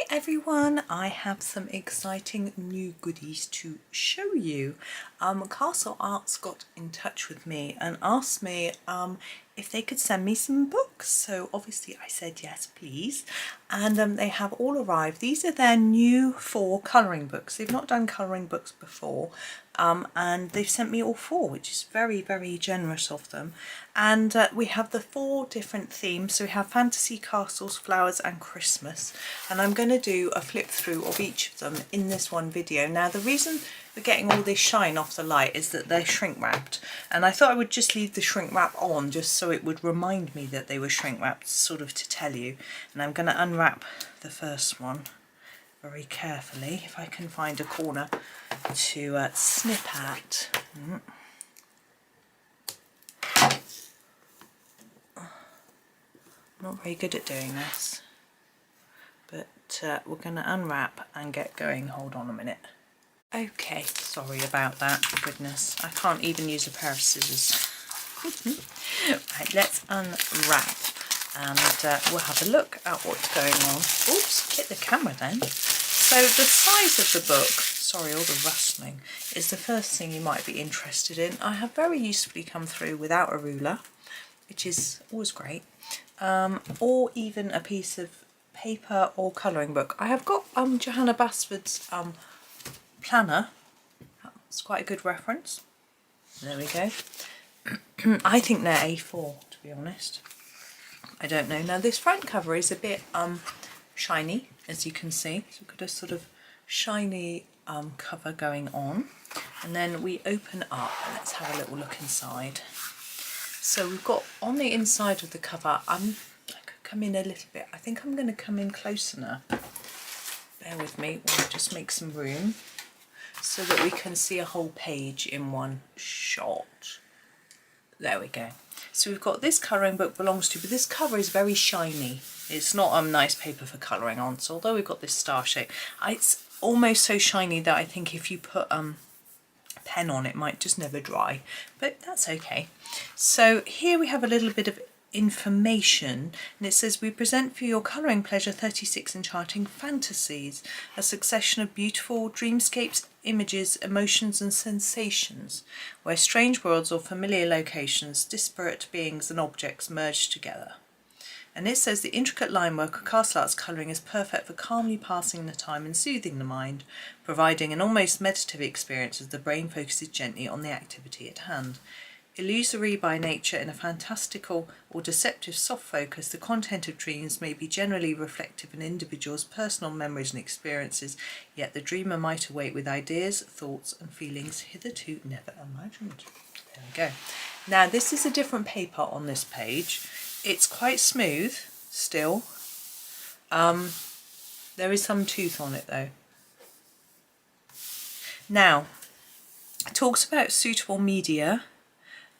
everyone, I have some exciting new goodies to show you. Castle Arts got in touch with me and asked me if they could send me some books. So obviously I said yes please, and they have all arrived. These are their new 4 colouring books. They've not done colouring books before, and they've sent me all 4, which is very, very generous of them. And we have the 4 different themes. So we have fantasy, castles, flowers and Christmas, and I'm going to do a flip through of each of them in this one video. Now the reason we're getting all this shine off the light is that they're shrink wrapped, and I thought I would just leave the shrink wrap on just so it would remind me that they were shrink wrapped, sort of to tell you. And I'm going to unwrap the first one very carefully, if I can find a corner to snip at. I'm not very good at doing this, but we're going to unwrap and get going. Hold on a minute. Okay, sorry about that. Goodness, I can't even use a pair of scissors. Right, let's unwrap and we'll have a look at what's going on. Oops, hit the camera then. So the size of the book, sorry all the rustling, is the first thing you might be interested in. I have very usefully come through without a ruler, which is always great, or even a piece of paper or colouring book. I have got Johanna Basford's planner. It's quite a good reference. There we go. I think they're A4, to be honest. I don't know. Now this front cover is a bit shiny, as you can see. So we've got a sort of shiny cover going on, and then we open up. Let's have a little look inside. So we've got on the inside of the cover, I could come in a little bit. I think I'm going to come in closer now. Bear with me while I just make some room so that we can see a whole page in one shot. There we go. So we've got this colouring book belongs to, but this cover is very shiny. It's not nice paper for colouring on. So although we've got this star shape, it's almost so shiny that I think if you put a pen on it might just never dry, but that's okay. So here we have a little bit of information, and it says, we present for your colouring pleasure 36 enchanting fantasies, a succession of beautiful dreamscapes, images, emotions and sensations, where strange worlds or familiar locations, disparate beings and objects merge together. And it says the intricate line work of Castle Arts colouring is perfect for calmly passing the time and soothing the mind, providing an almost meditative experience as the brain focuses gently on the activity at hand. Illusory by nature, in a fantastical or deceptive soft focus, the content of dreams may be generally reflective of an individual's personal memories and experiences, yet the dreamer might awake with ideas, thoughts and feelings hitherto never imagined. There we go. Now this is a different paper on this page. It's quite smooth still. There is some tooth on it though. Now, it talks about suitable media,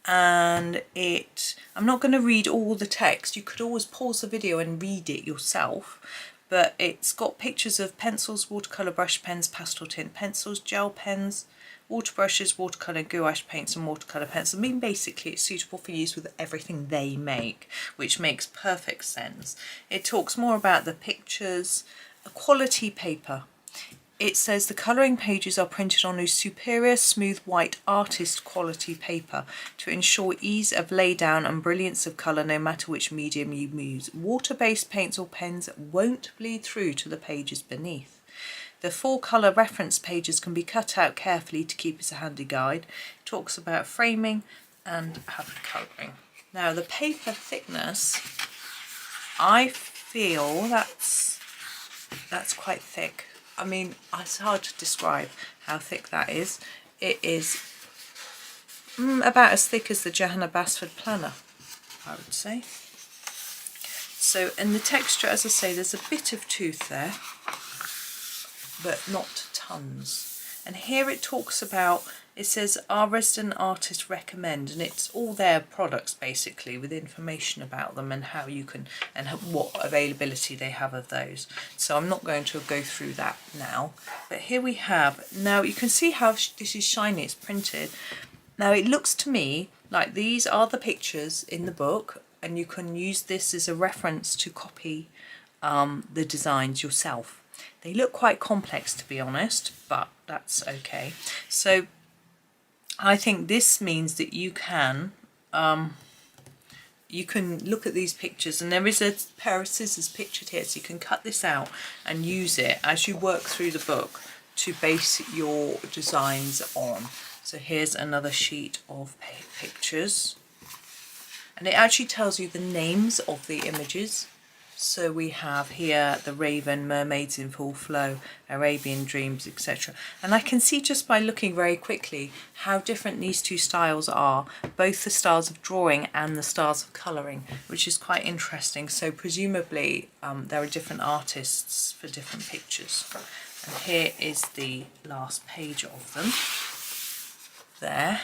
and I'm not going to read all the text. You could always pause the video and read it yourself, but it's got pictures of pencils, watercolour brush pens, pastel tint pencils, gel pens, water brushes, watercolour gouache paints and watercolour pencils. I mean, basically it's suitable for use with everything they make, which makes perfect sense. It talks more about the pictures, a quality paper. It says the colouring pages are printed on a superior smooth white artist quality paper to ensure ease of laydown and brilliance of colour no matter which medium you use. Water-based paints or pens won't bleed through to the pages beneath. The 4 colour reference pages can be cut out carefully to keep as a handy guide. It talks about framing and colouring. Now the paper thickness, I feel that's quite thick. I mean, it's hard to describe how thick that is. It is about as thick as the Johanna Basford planner, I would say. So, and the texture, as I say, there's a bit of tooth there, but not tons. And here it talks about, it says our resident artists recommend, and it's all their products basically with information about them and how you can, and what availability they have of those. So I'm not going to go through that now, but here we have, now you can see how this is shiny, it's printed. Now it looks to me like these are the pictures in the book, and you can use this as a reference to copy the designs yourself. They look quite complex, to be honest, but that's okay. So I think this means that you can look at these pictures, and there is a pair of scissors pictured here, so you can cut this out and use it as you work through the book to base your designs on. So here's another sheet of pictures, and it actually tells you the names of the images. So we have here the raven, mermaids in full flow, Arabian dreams, etc. And I can see just by looking very quickly how different these two styles are, both the styles of drawing and the styles of colouring, which is quite interesting. So presumably there are different artists for different pictures. And here is the last page of them there.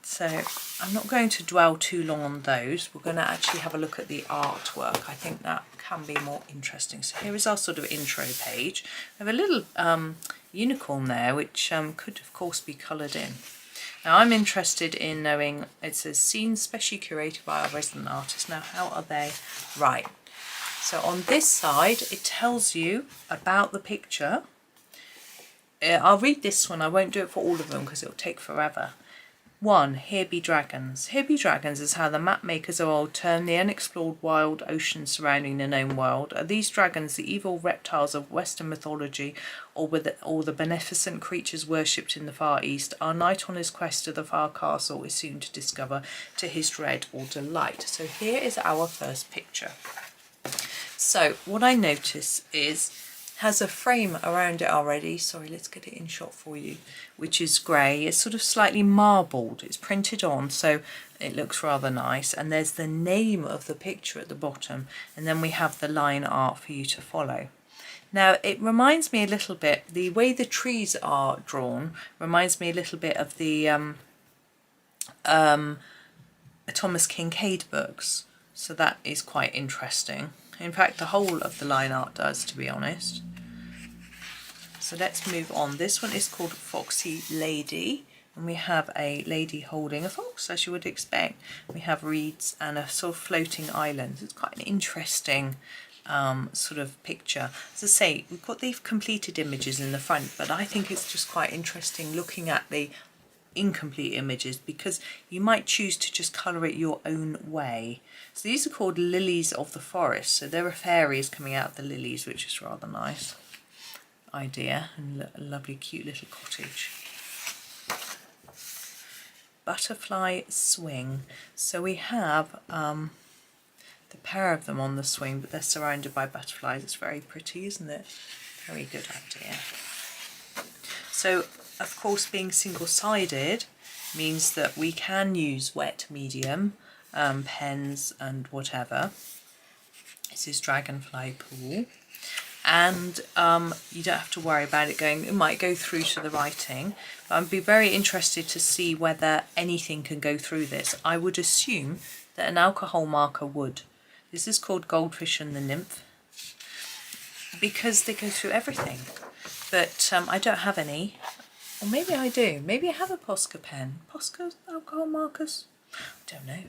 So I'm not going to dwell too long on those. We're going to actually have a look at the artwork. I think that can be more interesting. So here is our sort of intro page. We have a little unicorn there, which could of course be coloured in. Now I'm interested in knowing, it says scenes specially curated by our resident artist. Now how are they? Right. So on this side it tells you about the picture. I'll read this one. I won't do it for all of them because it'll take forever. 1. Here be dragons. Here be dragons is how the map makers of old termed the unexplored wild oceans surrounding the known world. Are these dragons the evil reptiles of Western mythology, or the beneficent creatures worshipped in the Far East? Our knight on his quest to the far castle is soon to discover, to his dread or delight. So here is our first picture. So what I notice is has a frame around it already. Sorry, let's get it in shot for you, which is grey. It's sort of slightly marbled. It's printed on, so it looks rather nice. And there's the name of the picture at the bottom, and then we have the line art for you to follow. Now, it reminds me a little bit, the way the trees are drawn reminds me a little bit of the Thomas Kincaid books. So that is quite interesting. In fact, the whole of the line art does, to be honest. So let's move on. This one is called Foxy Lady, and we have a lady holding a fox, as you would expect. We have reeds and a sort of floating island. It's quite an interesting sort of picture. As I say, we've got the completed images in the front, but I think it's just quite interesting looking at the incomplete images, because you might choose to just colour it your own way. So these are called lilies of the forest, so there are fairies coming out of the lilies, which is rather nice idea, and a lovely cute little cottage. Butterfly swing. So we have the pair of them on the swing, but they're surrounded by butterflies. It's very pretty, isn't it? Very good idea. So of course, being single-sided means that we can use wet medium, pens and whatever. This is Dragonfly Pool, and you don't have to worry about it going, it might go through to the writing, but I'd be very interested to see whether anything can go through this. I would assume that an alcohol marker would. This is called Goldfish and the Nymph, because they go through everything, but I don't have any. Or maybe I do. Maybe I have a Posca pen. Posca alcohol markers? I don't know.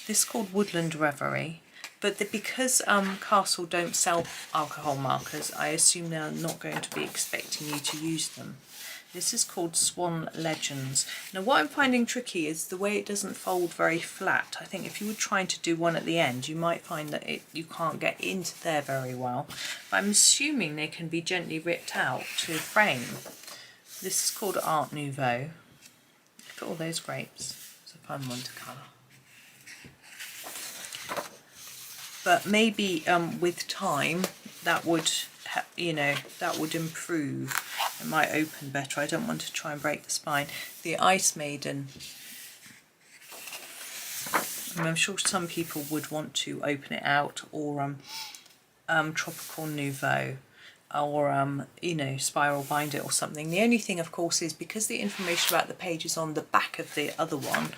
This is called Woodland Reverie. But because Castle don't sell alcohol markers, I assume they're not going to be expecting you to use them. This is called Swan Legends. Now what I'm finding tricky is the way it doesn't fold very flat. I think if you were trying to do one at the end, you might find that you can't get into there very well. But I'm assuming they can be gently ripped out to frame. This is called Art Nouveau. Look at all those grapes. It's a fun one to colour. But maybe with time that would, that would improve. It might open better. I don't want to try and break the spine. The Ice Maiden. I'm sure some people would want to open it out, or Tropical Nouveau, or spiral bind it or something. The only thing, of course, is because the information about the page is on the back of the other one,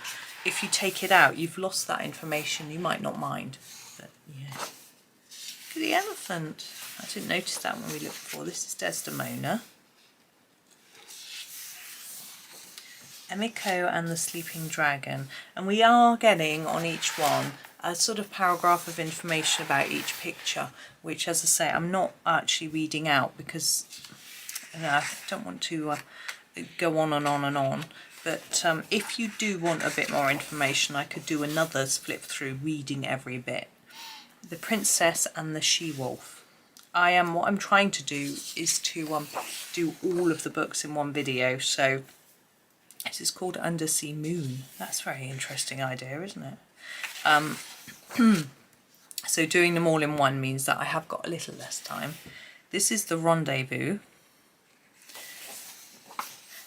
if you take it out, you've lost that information. You might not mind, but yeah. Look at the elephant. I didn't notice that when we looked before. This is Desdemona. Emiko and the Sleeping Dragon, and we are getting on each one a sort of paragraph of information about each picture, which, as I say, I'm not actually reading out because I don't want to go on and on and on. But if you do want a bit more information, I could do another flip through reading every bit. The Princess and the She-Wolf. What I'm trying to do is to do all of the books in one video. So this is called Undersea Moon. That's a very interesting idea, isn't it? So doing them all in one means that I have got a little less time. This is the Rendezvous.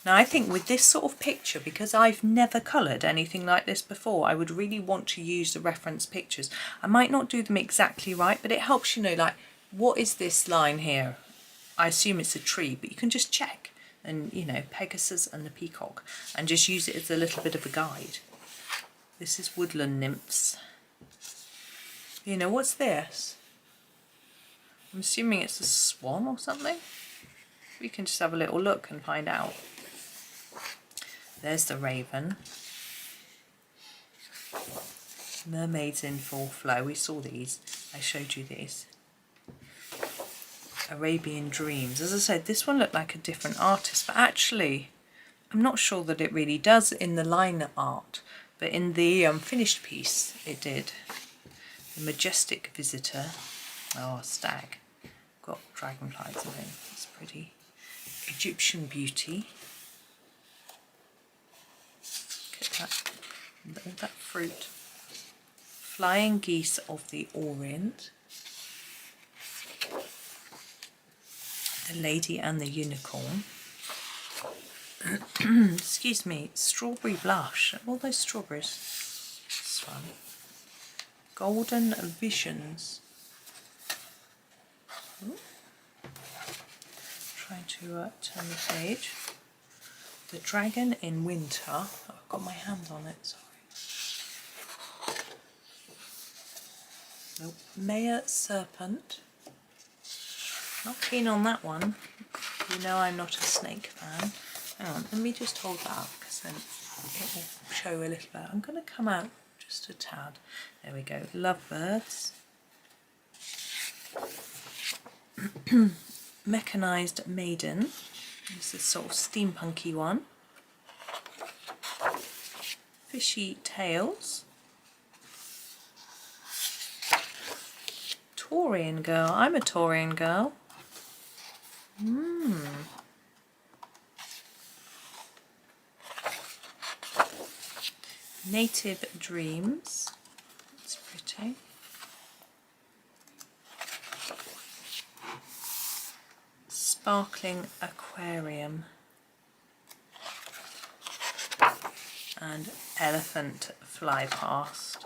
Now I think with this sort of picture, because I've never coloured anything like this before, I would really want to use the reference pictures. I might not do them exactly right, but it helps you know, like, what is this line here? I assume it's a tree, but you can just check. And, you know, Pegasus and the Peacock, and just use it as a little bit of a guide. This is Woodland Nymphs. You know, what's this? I'm assuming it's a swan or something. We can just have a little look and find out. There's the Raven. Mermaids in full flow. We saw these. I showed you these. Arabian Dreams. As I said, this one looked like a different artist, but actually I'm not sure that it really does in the line art, but in the finished piece it did. The Majestic Visitor. Oh, a stag. Got dragonflies, I think. It's pretty. Egyptian Beauty. Look at that. All that fruit. Flying Geese of the Orient. The Lady and the Unicorn. Excuse me. Strawberry Blush. All those strawberries. This one. Golden Visions. Ooh. Trying to turn the page. The Dragon in Winter. Oh, I've got my hands on it, sorry. Nope. Maya Serpent. Not keen on that one. You know I'm not a snake fan. Hang on, let me just hold that up because then it will show a little bit. I'm going to come out just a tad. There we go. Lovebirds. Mechanized Maiden. This is sort of steampunky one. Fishy Tales. Taurian Girl. I'm a Taurian girl. Native Dreams. That's pretty. Sparkling Aquarium. And Elephant Fly Past.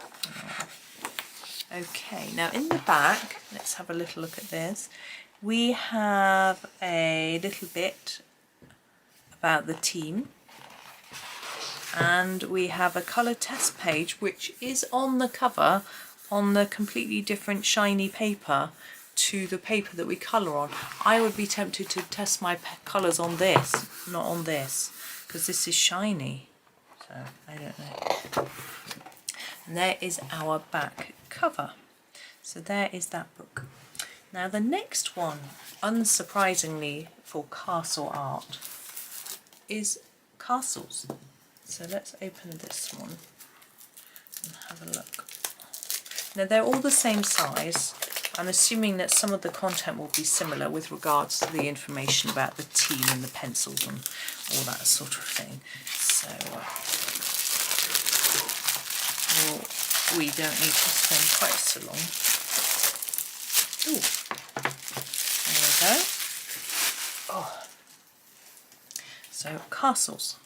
Okay, now in the back, let's have a little look at this. We have a little bit about the team, and we have a colour test page which is on the cover on the completely different shiny paper to the paper that we colour on. I would be tempted to test my colours on this, not on this, because this is shiny, so I don't know. And there is our back cover. So there is that book. Now the next one, unsurprisingly for castle art, is castles. So let's open this one and have a look. Now they're all the same size. I'm assuming that some of the content will be similar with regards to the information about the team and the pencils and all that sort of thing. So well, we don't need to spend quite so long. Ooh. There we go. Oh. So castles.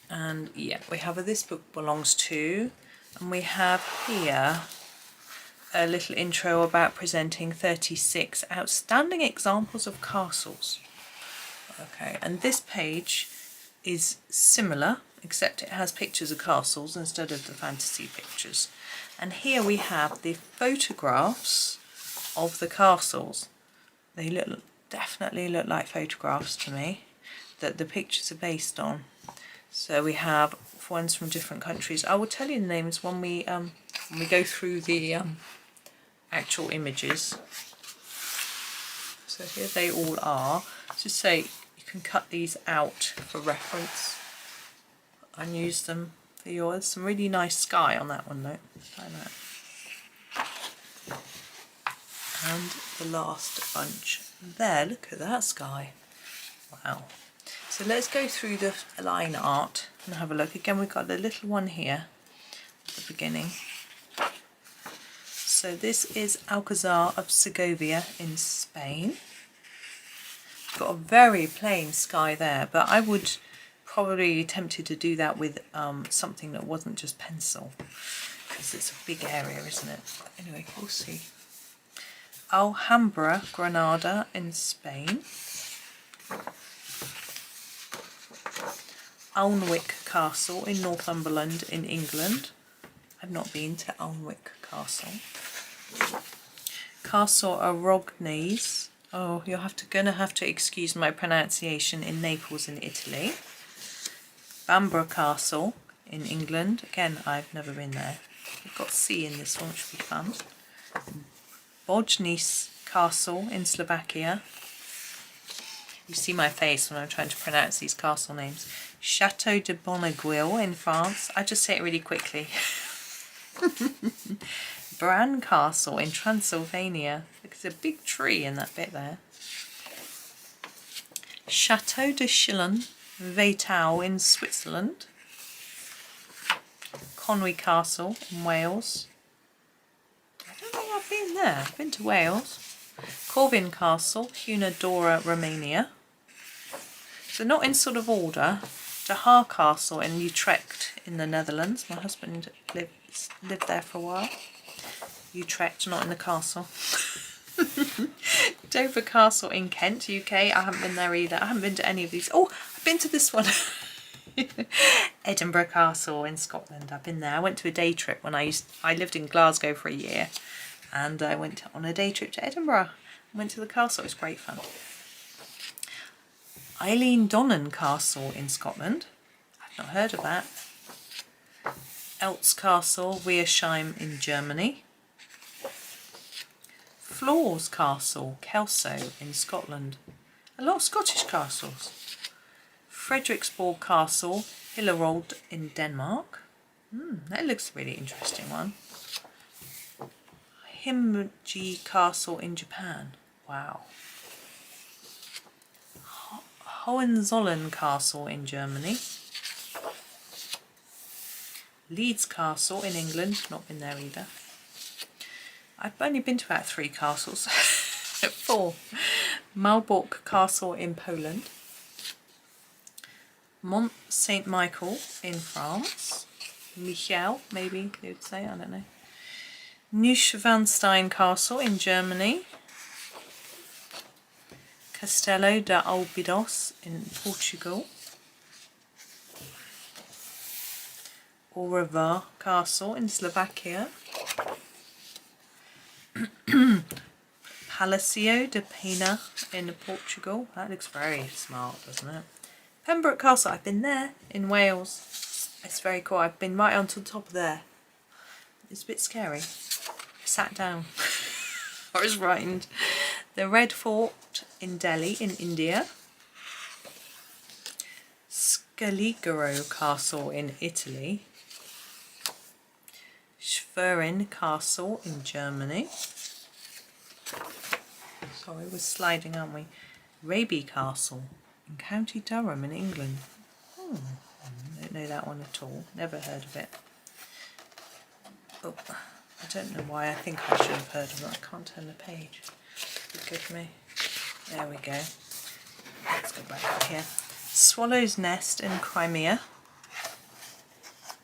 And yeah, we have this book belongs to, and we have here a little intro about presenting 36 outstanding examples of castles. Okay, and this page is similar, except it has pictures of castles instead of the fantasy pictures. And here we have the photographs of the castles. They definitely look like photographs to me that the pictures are based on. So we have ones from different countries. I will tell you the names when we go through the actual images. So here they all are. Just say you can cut these out for reference and use them for yours. Some really nice sky on that one though. Like that. And the last bunch there. Look at that sky. Wow. So let's go through the line art and have a look. Again, we've got the little one here at the beginning. So this is Alcazar of Segovia in Spain. Got a very plain sky there, but I would probably be tempted to do that with something that wasn't just pencil, because it's a big area, isn't it? But anyway, we'll see. Alhambra, Granada in Spain. Alnwick Castle in Northumberland in England. I've not been to Alnwick Castle. Castle Arognes. Oh, you're gonna have to excuse my pronunciation, in Naples in Italy. Bamborough Castle in England. Again, I've never been there. We've got C in this one, which will be fun. Bojnice Castle in Slovakia. You see my face when I'm trying to pronounce these castle names. Chateau de Bonneguil in France. I just say it really quickly. Bran Castle in Transylvania. Look, there's a big tree in that bit there. Chateau de Chillon, Veitau in Switzerland. Conwy Castle in Wales. I don't think I've been there. I've been to Wales. Corvin Castle, Hunadora, Romania. So not in sort of order. De Haar Castle in Utrecht in the Netherlands. My husband lived there for a while. Utrecht, not in the castle. Dover Castle in Kent, UK. I haven't been there either. I haven't been to any of these. Oh, I've been to this one. Edinburgh Castle in Scotland. I've been there. I went to a day trip when I lived in Glasgow for a year, and I went on a day trip to Edinburgh. Went to the castle. It was great fun. Eileen Donnan Castle in Scotland. I've not heard of that. Eltz Castle, Wiersheim in Germany. Flores Castle, Kelso in Scotland. A lot of Scottish castles. Frederiksborg Castle, Hillerød in Denmark. That looks a really interesting one. Himeji Castle in Japan. Wow. Hohenzollern Castle in Germany. Leeds Castle in England. Not been there either. I've only been to about 3 castles. 4. Malbork Castle in Poland. Mont Saint Michael in France. Michel, maybe they would say, I don't know. Neuschwanstein Castle in Germany. Castelo de Albidos in Portugal. Orevar Castle in Slovakia. Palacio de Pena in Portugal. That looks very smart, doesn't it? Pembroke Castle, I've been there in Wales. It's very cool. I've been right onto the top of there. It's a bit scary. I sat down. I was frightened. The Red Fort in Delhi in India. Scaligero Castle in Italy. Schwerin Castle in Germany. Sorry, we're sliding, aren't we? Raby Castle in County Durham in England. I don't know that one at all. Never heard of it. Oh, I don't know why I think I should have heard of it. I can't turn the page. Good me. There we go. Let's go back up here. Swallow's Nest in Crimea.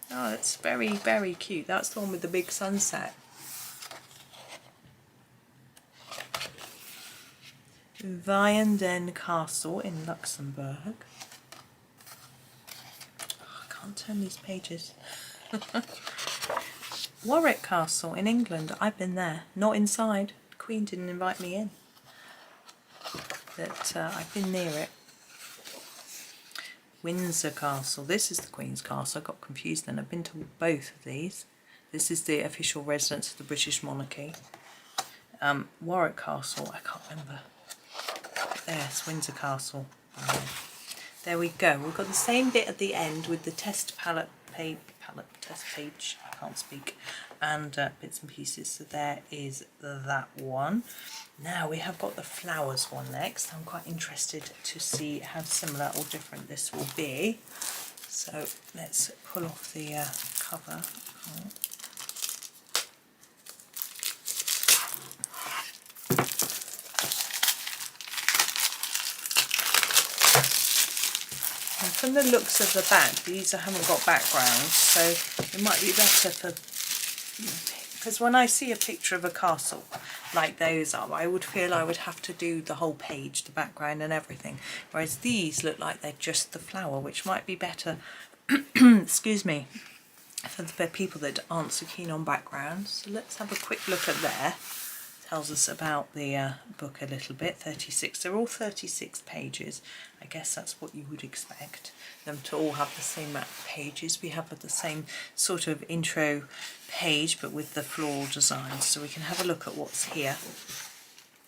Oh, that's very, very cute. That's the one with the big sunset. Vianden Castle in Luxembourg. Oh, I can't turn these pages. Warwick Castle in England. I've been there. Not inside. The Queen didn't invite me in. But I've been near it. Windsor Castle. This is the Queen's Castle. I got confused then. I've been to both of these. This is the official residence of the British monarchy. Warwick Castle, I can't remember. There's Windsor Castle. There we go. We've got the same bit at the end with the test palette test page, I can't speak, and bits and pieces. So there is that one. Now we have got the flowers one next. I'm quite interested to see how similar or different this will be. So let's pull off the cover. And from the looks of the back, these haven't got backgrounds, so it might be better for, because when I see a picture of a castle like those are, I would feel I would have to do the whole page, the background and everything, whereas these look like they're just the flower, which might be better excuse me, for the people that aren't so keen on backgrounds. So let's have a quick look at there. Tells us about the book a little bit. 36, they're all 36 pages. I guess that's what you would expect them to all have the same amount of pages. We have the same sort of intro page but with the floral designs, so we can have a look at what's here.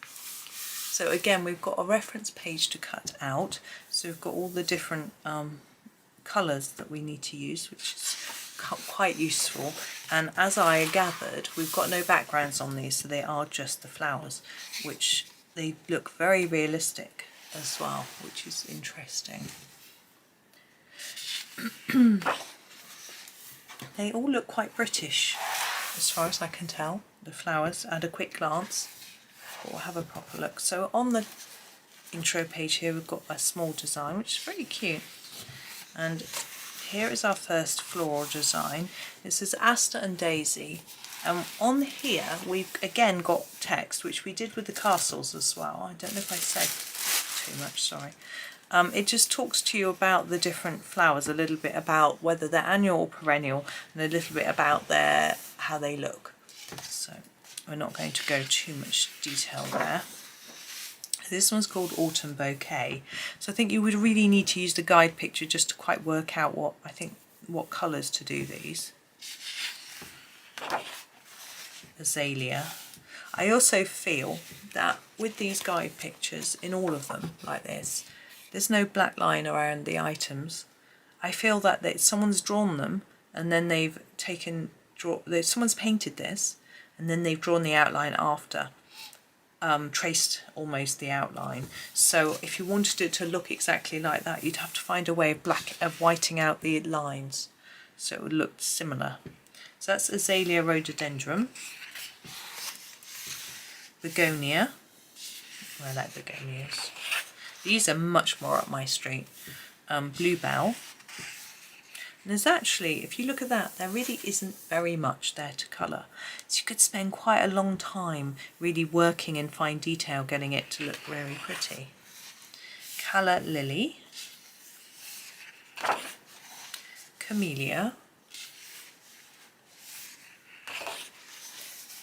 So again, we've got a reference page to cut out, so we've got all the different colours that we need to use, which is quite useful. And as I gathered, we've got no backgrounds on these, so they are just the flowers, which they look very realistic as well, which is interesting. They all look quite British as far as I can tell, the flowers at a quick glance, but we'll have a proper look. So on the intro page here we've got a small design which is really cute, and here is our first floral design. This is Aster and Daisy, and on here we've again got text, which we did with the castles as well. I don't know if I said too much, sorry. It just talks to you about the different flowers, a little bit about whether they're annual or perennial, and a little bit about how they look. So we're not going to go too much detail there. This one's called Autumn Bouquet. So I think you would really need to use the guide picture just to quite work out what colours to do these. Azalea. I also feel that with these guide pictures, in all of them like this, there's no black line around the items. I feel that someone's drawn them and then they've someone's painted this and then they've drawn the outline after. Traced almost the outline. So if you wanted it to look exactly like that, you'd have to find a way of whiting out the lines so it would look similar. So that's Azalea rhododendron, begonia. I like begonias. These are much more up my street. Bluebell. And there's actually, if you look at that, there really isn't very much there to colour. So you could spend quite a long time really working in fine detail, getting it to look very pretty. Calla Lily. Camellia.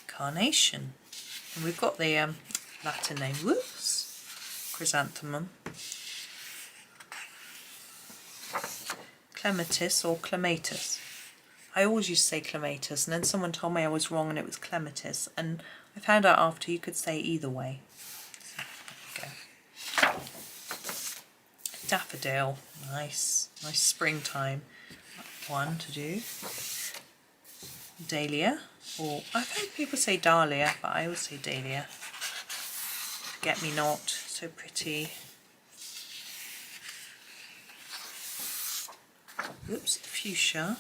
Carnation. And we've got the Latin name, whoops, chrysanthemum. Clematis or clematis. I always used to say clematis, and then someone told me I was wrong and it was clematis, and I found out after you could say either way. So, there we go. Daffodil, nice springtime one to do. Dahlia, or I've heard people say dahlia, but I always say dahlia. Forget me not, so pretty. Oops, fuchsia.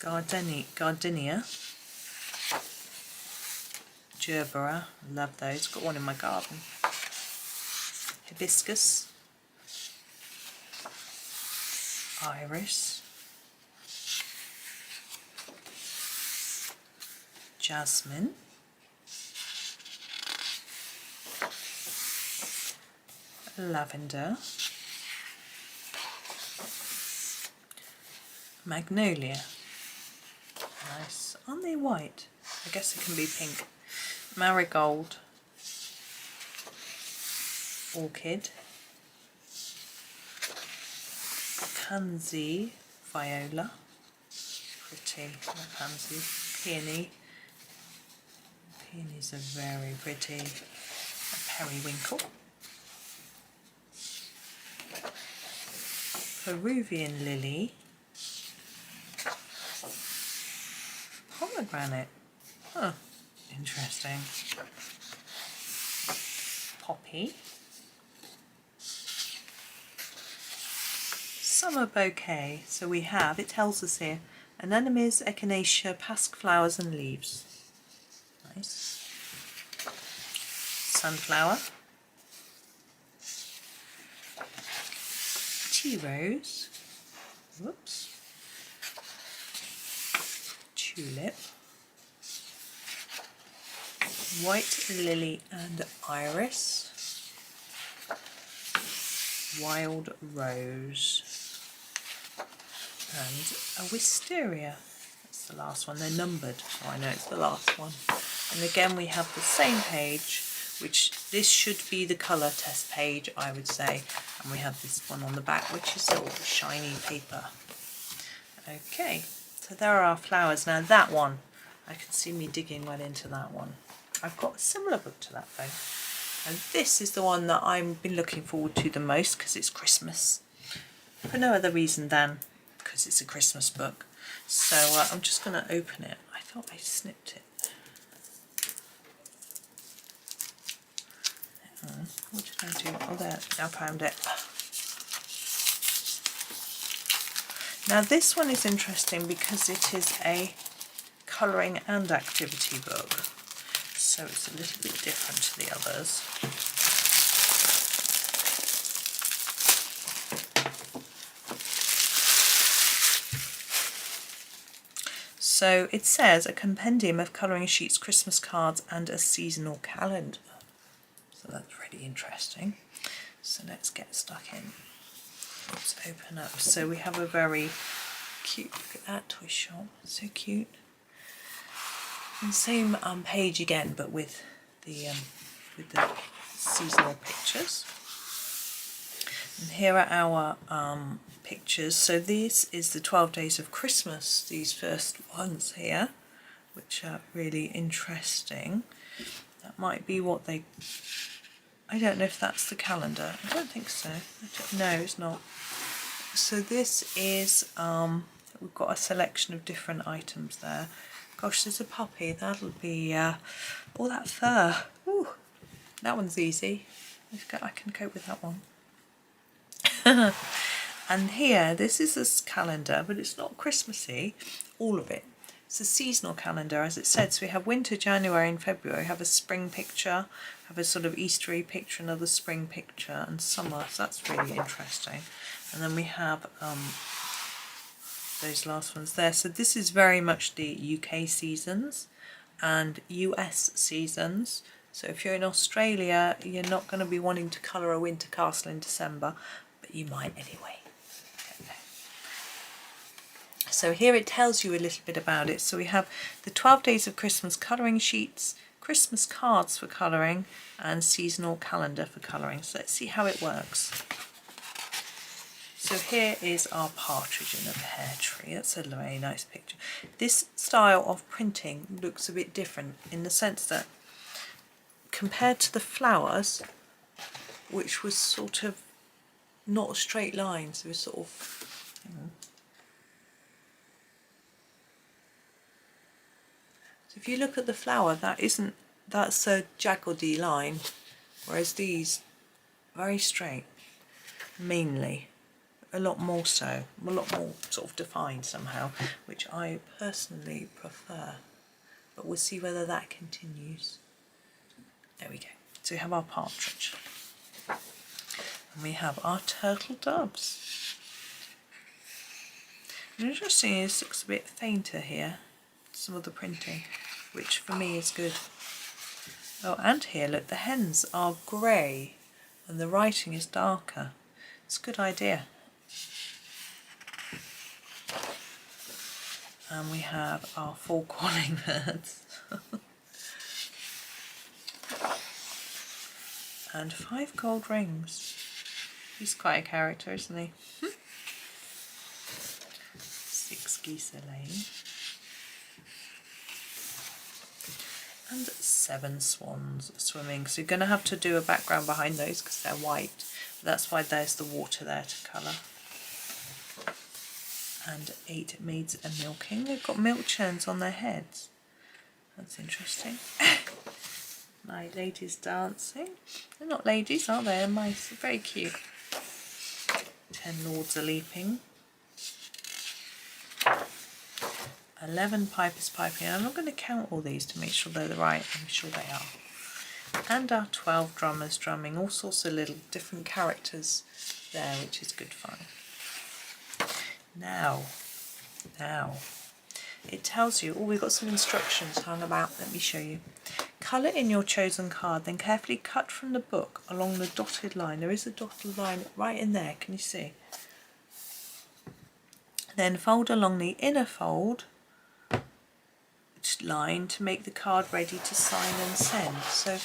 Gardenia. Gerbera, love those, got one in my garden. Hibiscus. Iris. Jasmine. Lavender. Magnolia. Nice. Aren't they white? I guess it can be pink. Marigold. orchid, pansy viola, pretty, not pansy, peony. Peonies are very pretty. A periwinkle, Peruvian lily, pomegranate. Huh, interesting. Poppy, summer bouquet. So we have, it tells us here, anemones, echinacea, pasque flowers and leaves. Nice. Sunflower, tea rose, whoops, tulip, white lily and iris, wild rose, and a wisteria. That's the last one. They're numbered, so I know it's the last one. And again we have the same page, which this should be the colour test page, I would say. And we have this one on the back, which is all shiny paper. Okay, so there are our flowers. Now that one, I can see me digging well into that one. I've got a similar book to that though. And this is the one that I've been looking forward to the most because it's Christmas. For no other reason than because it's a Christmas book. So I'm just going to open it. I thought I snipped it. What did I do? Oh, there, I found it. Now this one is interesting because it is a colouring and activity book, so it's a little bit different to the others. So it says a compendium of colouring sheets, Christmas cards and a seasonal calendar. So that's really interesting. So let's get stuck in. Let's open up. So we have a very cute, look at that toy shop, so cute. And same page again, but with the seasonal pictures. And here are our pictures. So this is the 12 days of Christmas, these first ones here, which are really interesting. That might be what they, I don't know if that's the calendar. I don't think so. No, it's not. So this is, we've got a selection of different items there. Gosh, there's a puppy. That'll be, oh, that fur. Ooh, that one's easy. I can cope with that one. And here, this is a calendar, but it's not Christmassy, all of it. It's a seasonal calendar, as it said. So we have winter, January and February. We have a spring picture, have a sort of Eastery picture, another spring picture, and summer. So that's really interesting. And then we have those last ones there. So this is very much the UK seasons and US seasons. So if you're in Australia, you're not going to be wanting to colour a winter castle in December, but you might anyway. So here it tells you a little bit about it. So we have the 12 days of Christmas colouring sheets, Christmas cards for colouring, and seasonal calendar for colouring. So let's see how it works. So here is our partridge in a pear tree. That's a very nice picture. This style of printing looks a bit different in the sense that compared to the flowers, which was sort of not straight lines, it was sort of, you know. So if you look at the flower, that's a jaggedy line, whereas these very straight, mainly, a lot more so, a lot more sort of defined somehow, which I personally prefer. But we'll see whether that continues. There we go. So we have our partridge, and we have our turtle doves. And interesting, it looks a bit fainter here. Some of the printing, which for me is good. Oh, and here, look, the hens are grey and the writing is darker. It's a good idea. And we have our 4 calling birds. and 5 gold rings. He's quite a character, isn't he? 6 geese laying. And 7 swans swimming. So you're going to have to do a background behind those because they're white. That's why there's the water there to colour. And 8 maids are milking. They've got milk churns on their heads. That's interesting. My ladies dancing. They're not ladies, are they? They're mice. They're very cute. 10 lords are leaping. 11 pipers piping. I'm not going to count all these to make sure they're the right. I'm sure they are. And our 12 drummers drumming. All sorts of little different characters there, which is good fun. Now, it tells you, oh, we've got some instructions hung about, let me show you. Colour in your chosen card, then carefully cut from the book along the dotted line. There is a dotted line right in there, can you see? Then fold along the inner fold line to make the card ready to sign and send. So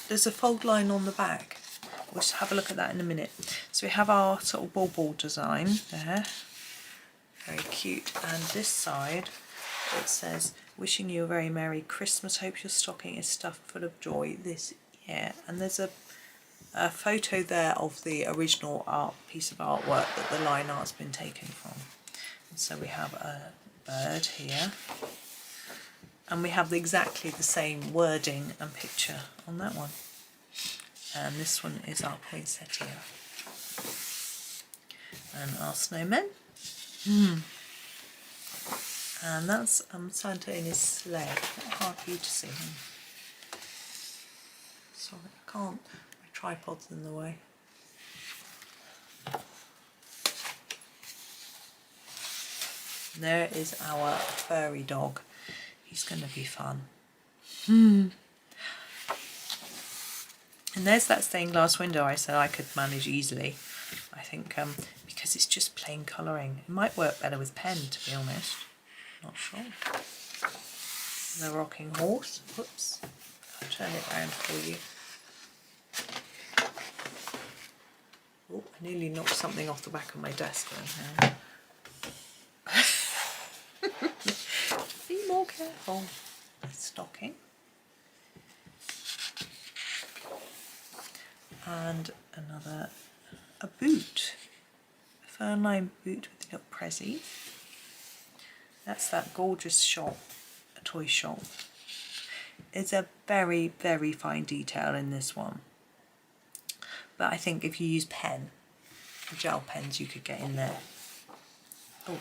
there's a fold line on the back. We'll just have a look at that in a minute. So we have our sort of ball design there. Very cute. And this side, it says, wishing you a very Merry Christmas. Hope your stocking is stuffed full of joy this year. And there's a photo there of the original piece of artwork that the line art's been taken from. And so we have a bird here. And we have exactly the same wording and picture on that one. And this one is our poinsettia. And our snowmen. And that's Santa in his sleigh. Not hard for you to see him. Sorry, I can't. My tripod's in the way. And there is our furry dog. He's going to be fun. And there's that stained glass window I said I could manage easily. I think because it's just plain colouring. It might work better with pen, to be honest. Not sure. The rocking horse. Whoops. I'll turn it around for you. Oh, I nearly knocked something off the back of my desk then. Be more careful. Stocking. And a boot, a fern-lined boot with a little prezi. That's that gorgeous shop, a toy shop. It's a very, very fine detail in this one. But I think if you use pen, gel pens, you could get in there. Oh,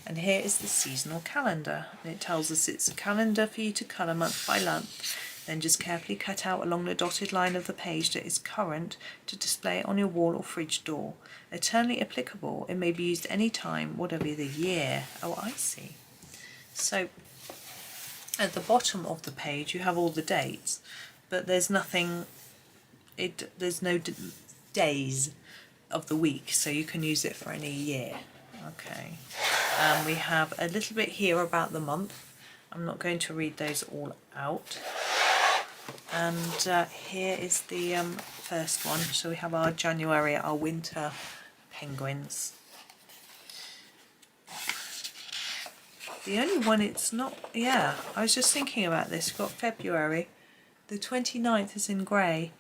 and here is the seasonal calendar. And it tells us it's a calendar for you to colour month by month. Then just carefully cut out along the dotted line of the page that is current to display it on your wall or fridge door. Eternally applicable, it may be used any time, whatever the year. Oh, I see. So at the bottom of the page you have all the dates, but there's nothing, there's no days of the week, so you can use it for any year. Okay. We have a little bit here about the month. I'm not going to read those all out. And here is the first one. So we have our January, our winter penguins. The only one it's not, yeah, I was just thinking about this. We've got February. The 29th is in grey,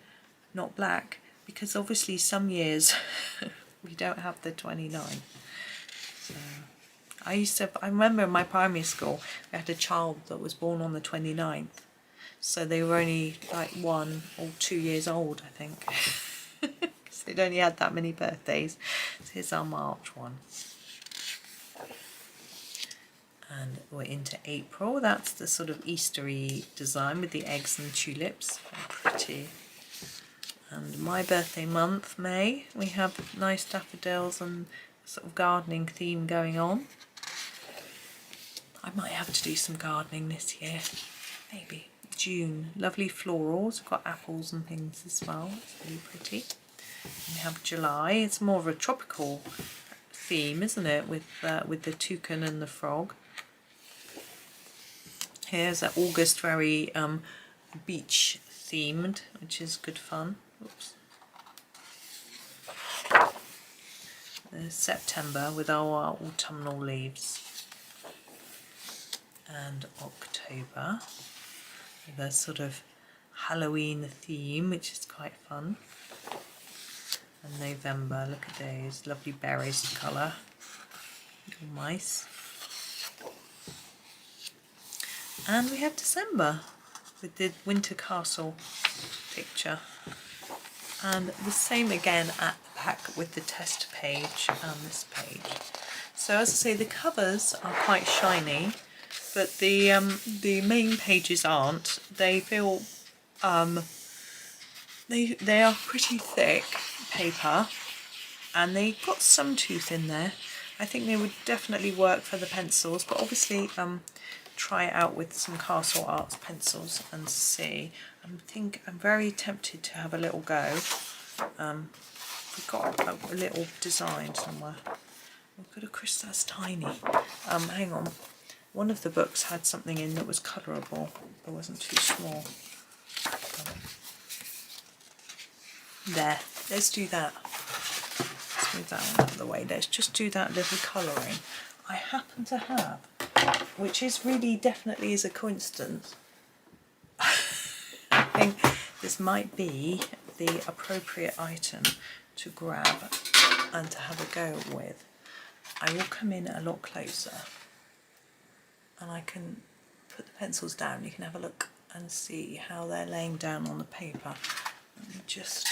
not black, because obviously some years we don't have the 29th. So I remember in my primary school, we had a child that was born on the 29th. So they were only like 1 or 2 years old, I think. Because they'd only had that many birthdays. So here's our March one. And we're into April. That's the sort of Eastery design with the eggs and tulips. Very pretty. And my birthday month, May, we have nice daffodils and sort of gardening theme going on. I might have to do some gardening this year, maybe. June, lovely florals. We've got apples and things as well. It's really pretty. And we have July. It's more of a tropical theme, isn't it? With the toucan and the frog. Here's August, very beach themed, which is good fun. Oops. There's September with our autumnal leaves, and October with a sort of Halloween theme, which is quite fun. And November, look at those lovely berries of colour, little mice. And we have December with the Winter Castle picture. And the same again at the back with the test page and this page. So as I say, the covers are quite shiny, but the main pages aren't. They feel they are pretty thick paper, and they've got some tooth in there. I think they would definitely work for the pencils, but obviously try it out with some Castle Arts pencils and see. I'm very tempted to have a little go. We've got a little design somewhere. We've got a Chris, that's tiny. Hang on. One of the books had something in that was colourable. It wasn't too small. There, let's do that. Let's move that one out of the way. Let's just do that little colouring. I happen to have, which is really definitely is a coincidence. I think this might be the appropriate item to grab and to have a go with. I will come in a lot closer and I can put the pencils down. You can have a look and see how they're laying down on the paper. Let me just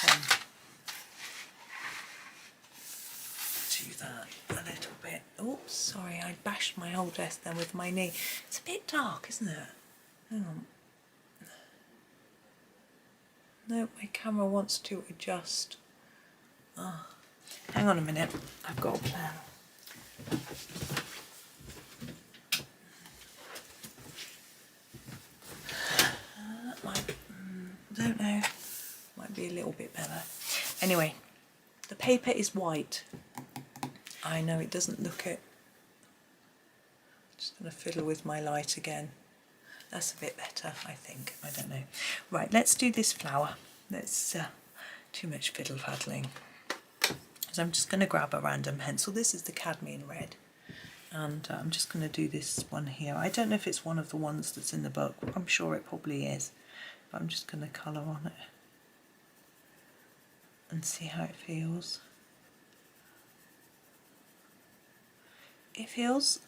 do that a little bit. Oops, sorry, I bashed my whole desk then with my knee. It's a bit dark, isn't it? Hang on. No, my camera wants to adjust. Oh, hang on a minute, I've got a plan. That might, I don't know, might be a little bit better. Anyway, the paper is white. I know it doesn't look it. Just going to fiddle with my light again. That's a bit better, I think. I don't know. Right, let's do this flower. Let's too much fiddle faddling. So I'm just going to grab a random pencil. This is the cadmium red, and I'm just going to do this one here. I don't know if it's one of the ones that's in the book. I'm sure it probably is, but I'm just going to colour on it and see how it feels. It feels,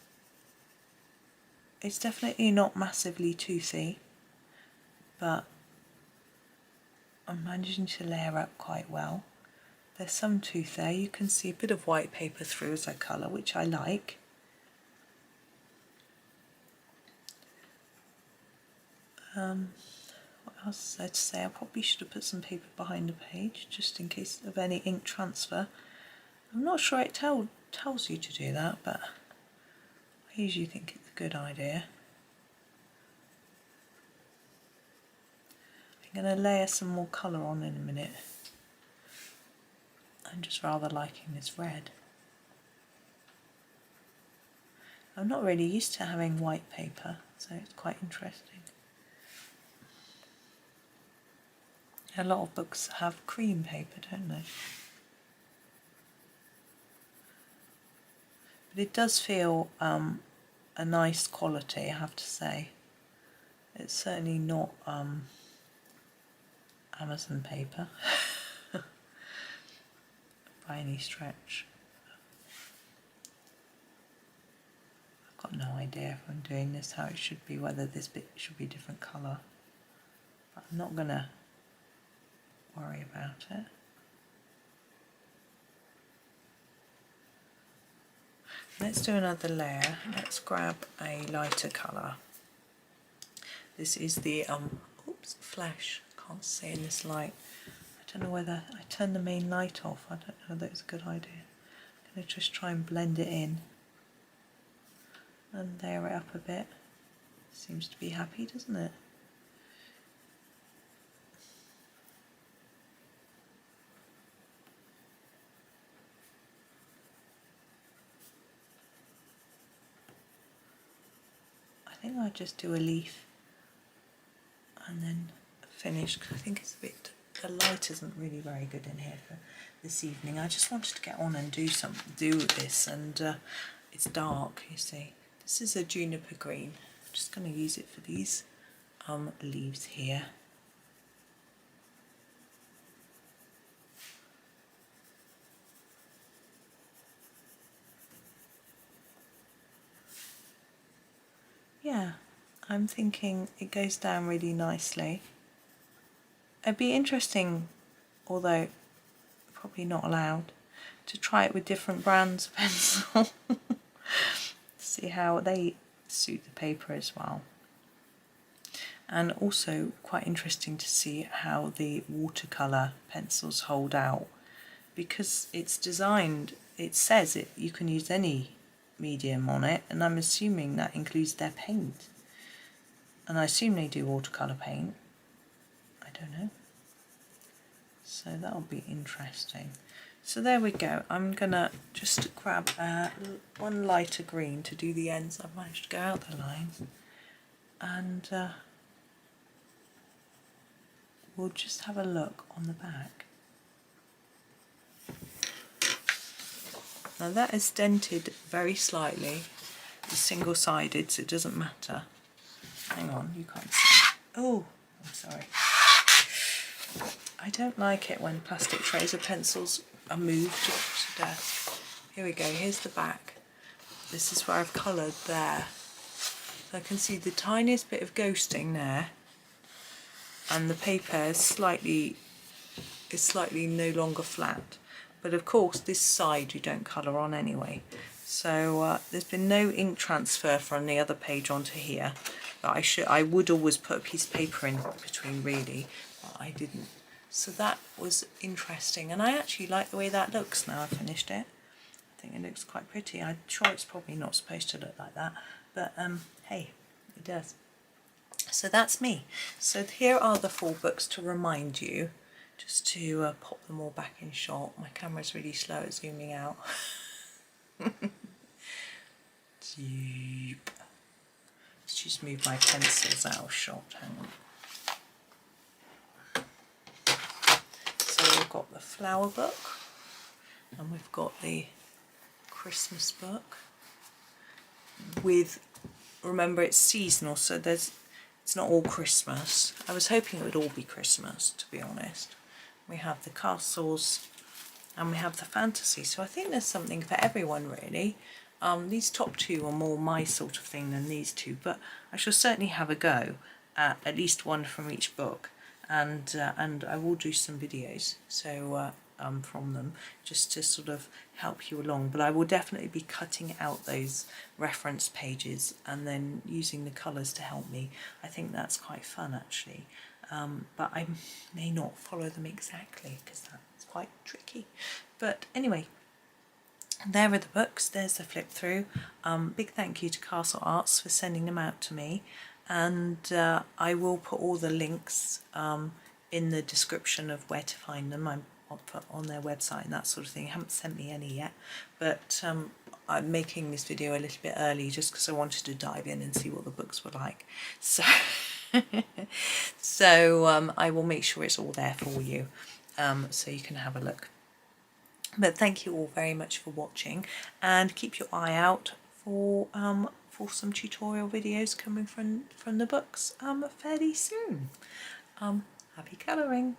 it's definitely not massively toothy, but I'm managing to layer up quite well. There's some tooth there. You can see a bit of white paper through as I colour, which I like. What else is there to say? I probably should have put some paper behind the page just in case of any ink transfer. I'm not sure it tells you to do that, but I usually think it's a good idea. I'm going to layer some more colour on in a minute. I'm just rather liking this red. I'm not really used to having white paper, so it's quite interesting. A lot of books have cream paper, don't they? But it does feel a nice quality, I have to say. It's certainly not Amazon paper by any stretch. I've got no idea if I'm doing this how it should be, whether this bit should be a different colour. But I'm not going to worry about it. Let's do another layer. Let's grab a lighter colour. This is the flesh. Can't see in this light. I don't know whether I turned the main light off. I don't know whether it's a good idea. I'm going to just try and blend it in and layer it up a bit. Seems to be happy, doesn't it? I think I'll just do a leaf and then finished. I think it's a bit, the light isn't really very good in here for this evening. I just wanted to get on and do this, and it's dark, you see. This is a juniper green. I'm just going to use it for these leaves here. Yeah, I'm thinking it goes down really nicely. It'd be interesting, although probably not allowed, to try it with different brands of pencil. See how they suit the paper as well. And also quite interesting to see how the watercolour pencils hold out, because it's designed, it says you can use any medium on it, and I'm assuming that includes their paint. And I assume they do watercolour paint. I don't know. So that'll be interesting. So there we go. I'm gonna just grab one lighter green to do the ends. I've managed to go out the lines, and we'll just have a look on the back. Now that is dented very slightly. It's single-sided, so it doesn't matter. Hang on, you can't see. Oh, I'm sorry. I don't like it when plastic trays of pencils are moved to death. Here we go, here's the back. This is where I've coloured there. So I can see the tiniest bit of ghosting there, and the paper is slightly no longer flat. But of course this side you don't colour on anyway. So there's been no ink transfer from the other page onto here. But I would always put a piece of paper in between really, but I didn't. So that was interesting, and I actually like the way that looks now I've finished it. I think it looks quite pretty. I'm sure it's probably not supposed to look like that, but hey, it does. So that's me. So here are the 4 books to remind you, just to pop them all back in shot. My camera's really slow at zooming out. Let's just move my pencils out of shot. Hang on. So we've got the flower book, and we've got the Christmas book with, remember it's seasonal, so it's not all Christmas. I was hoping it would all be Christmas, to be honest. We have the castles and we have the fantasy, so I think there's something for everyone really. These top 2 are more my sort of thing than these 2, but I shall certainly have a go at least one from each book, and I will do some videos so from them, just to sort of help you along. But I will definitely be cutting out those reference pages and then using the colours to help me. I think that's quite fun actually, but I may not follow them exactly because that's quite tricky. But anyway, there are the books, there's the flip through. Big thank you to Castle Arts for sending them out to me, and I will put all the links in the description of where to find them. I'm on their website and that sort of thing. They haven't sent me any yet, but I'm making this video a little bit early just because I wanted to dive in and see what the books were like. So, I will make sure it's all there for you, so you can have a look. But thank you all very much for watching, and keep your eye out for some tutorial videos coming from the books fairly soon. Happy colouring!